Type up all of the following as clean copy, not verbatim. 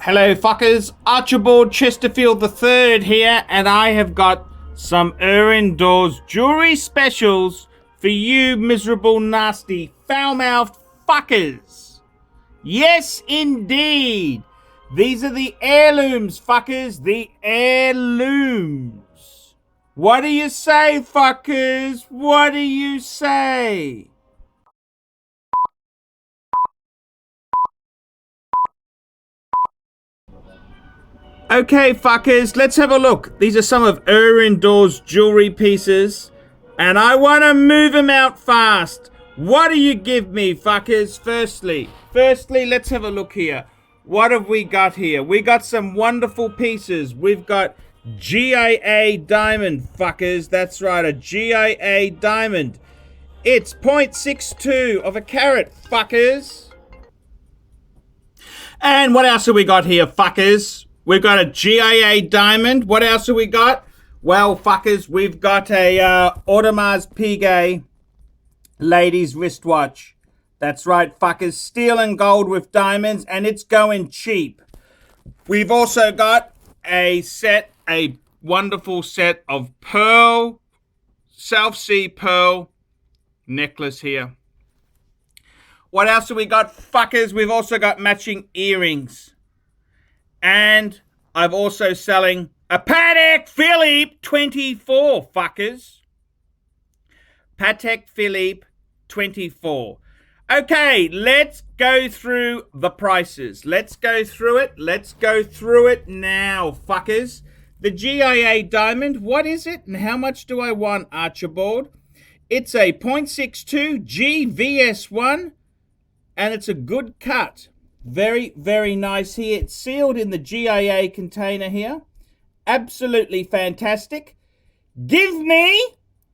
Hello fuckers, Archibald Chesterfield III here, and I have got some indoors jewelry specials for you miserable, nasty, foul-mouthed fuckers. Yes, indeed. These are the heirlooms, fuckers, the heirlooms. What do you say, fuckers? What do you say? Okay, fuckers, let's have a look. These are some of indoors jewelry pieces, and I want to move them out fast. What do you give me, fuckers? Firstly, let's have a look here. What have we got here? We got some wonderful pieces. We've got GIA Diamond, fuckers. That's right, a GIA Diamond. It's 0.62 of a carat, fuckers. And what else have we got here, fuckers? We've got a GIA Diamond. What else have we got? Well, fuckers, we've got a AUDEMARS PIGUET ladies wristwatch. That's right, fuckers. Steel and gold with diamonds, and it's going cheap. We've also got a wonderful set of pearl, South Sea pearl necklace here. What else have we got, fuckers? We've also got matching earrings. And I'm also selling a PATEK PHILIPPE 24, fuckers. PATEK PHILIPPE 24. Okay, let's go through the prices. Let's go through it. Let's go through it now, fuckers. The GIA Diamond, what is it and how much do I want, Archibald? It's a 0.62 GVS1 and it's a good cut. Very, very nice here. It's sealed in the GIA container here. Absolutely fantastic. Give me,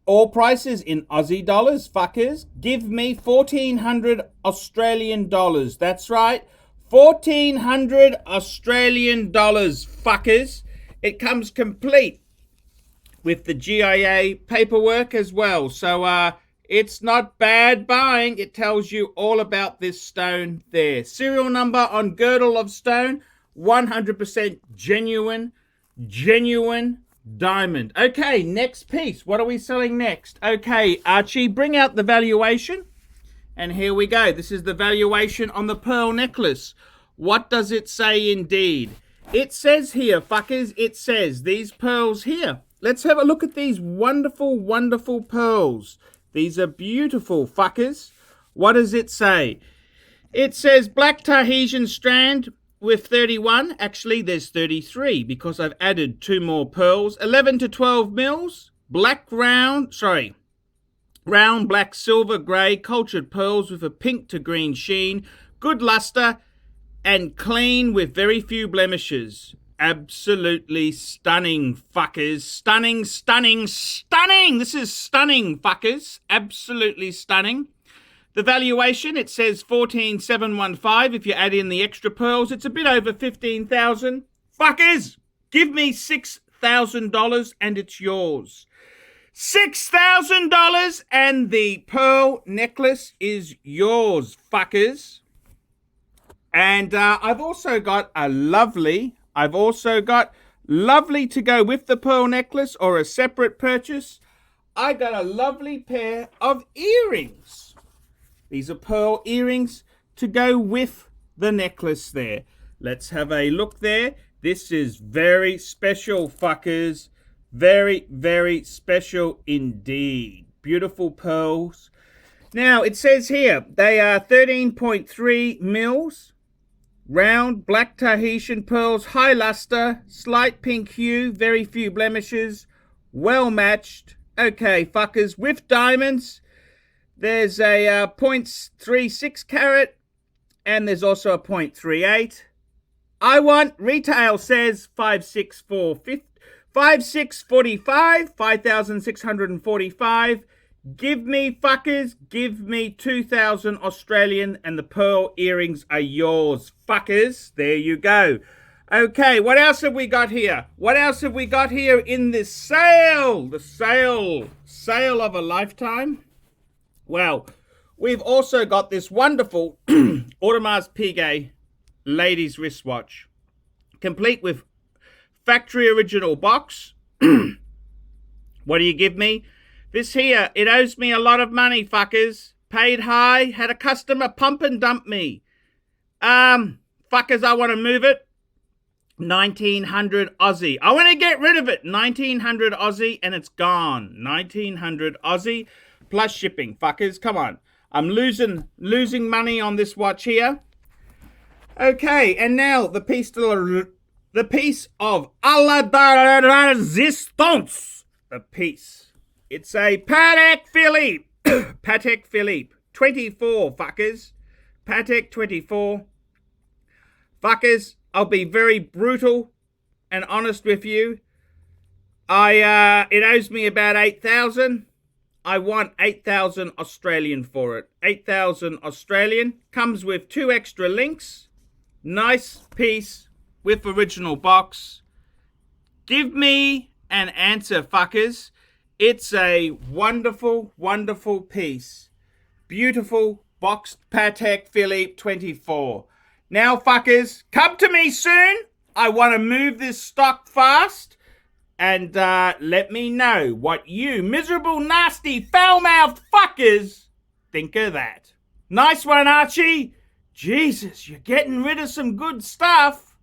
all prices in Aussie dollars, fuckers. Give me 1,400 Australian dollars. That's right. 1,400 Australian dollars, fuckers. It comes complete with the GIA paperwork as well. So, it's not bad buying. It tells you all about this stone there. Serial number on girdle of stone, 100% genuine diamond. Okay, next piece. What are we selling next? Okay, Archie, bring out the valuation. And here we go. This is the valuation on the pearl necklace. What does it say indeed? It says here, fuckers, it says these pearls here. Let's have a look at these wonderful, wonderful pearls. These are beautiful, fuckers. What does it say? It says black Tahitian strand with 31. Actually, there's 33 because I've added 2 more pearls. 11 to 12 mils. Round black, silver, grey, cultured pearls with a pink to green sheen. Good luster and clean with very few blemishes. Absolutely stunning, fuckers. Stunning. This is stunning, fuckers. Absolutely stunning. The valuation, it says 14,715. If you add in the extra pearls, it's a bit over 15,000. Fuckers, give me $6,000 and it's yours. $6,000 and the pearl necklace is yours, fuckers. And I've also got lovely to go with the pearl necklace or a separate purchase. I got a lovely pair of earrings. These are pearl earrings to go with the necklace there. Let's have a look there. This is very special, fuckers. Very, very special indeed. Beautiful pearls. Now, it says here, they are 13.3 mils. Round, black Tahitian pearls, high luster, slight pink hue, very few blemishes, well matched. Okay, fuckers, with diamonds, there's a 0.36 carat, and there's also a 0.38. I want, retail says 5,645, 5,645. Give me, fuckers, give me 2,000 Australian and the pearl earrings are yours, fuckers. There you go. Okay, what else have we got here? What else have we got here in this sale? The sale of a lifetime. Well, we've also got this wonderful AUDEMARS PIGUET ladies wristwatch. complete with factory original box. What do you give me? This here, it owes me a lot of money, fuckers. Paid high, had a customer pump and dump me. Fuckers, I want to move it. 1900 Aussie. I want to get rid of it. 1900 Aussie and it's gone. 1900 Aussie plus shipping. Fuckers, come on. I'm losing money on this watch here. Okay, and now the piece of a la resistance. The piece. It's a Patek Philippe. Patek Philippe. 24, fuckers. Patek 24. Fuckers, I'll be very brutal and honest with you. It owes me about 8,000. I want 8,000 Australian for it. 8,000 Australian. Comes with 2 extra links. Nice piece with original box. Give me an answer, fuckers. It's a wonderful, wonderful piece. Beautiful boxed Patek Philippe 24. Now, fuckers, come to me soon. I want to move this stock fast. And let me know what you miserable, nasty, foul-mouthed fuckers think of that. Nice one, Archie. Jesus, you're getting rid of some good stuff.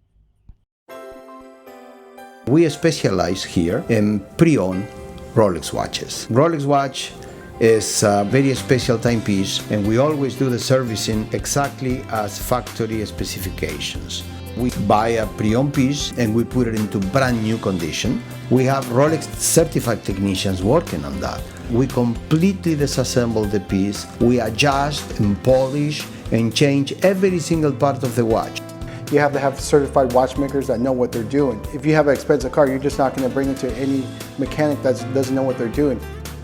We specialize here in pre-owned Rolex watches. Rolex watch is a very special timepiece, and we always do the servicing exactly as factory specifications. We buy a pre-owned piece and we put it into brand new condition. We have Rolex certified technicians working on that. We completely disassemble the piece. We adjust and polish and change every single part of the watch. You have to have certified watchmakers that know what they're doing. If you have an expensive car, you're just not going to bring it to any mechanic that doesn't know what they're doing.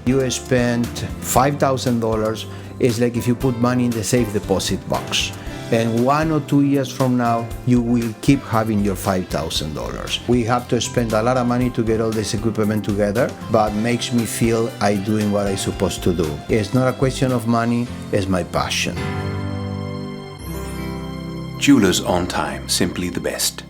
You spend $5,000, it's like if you put money in the safe deposit box. And 1 or 2 years from now, you will keep having your $5,000. We have to spend a lot of money to get all this equipment together, but makes me feel I'm doing what I'm supposed to do. It's not a question of money, it's my passion. Jewelers on time, simply the best.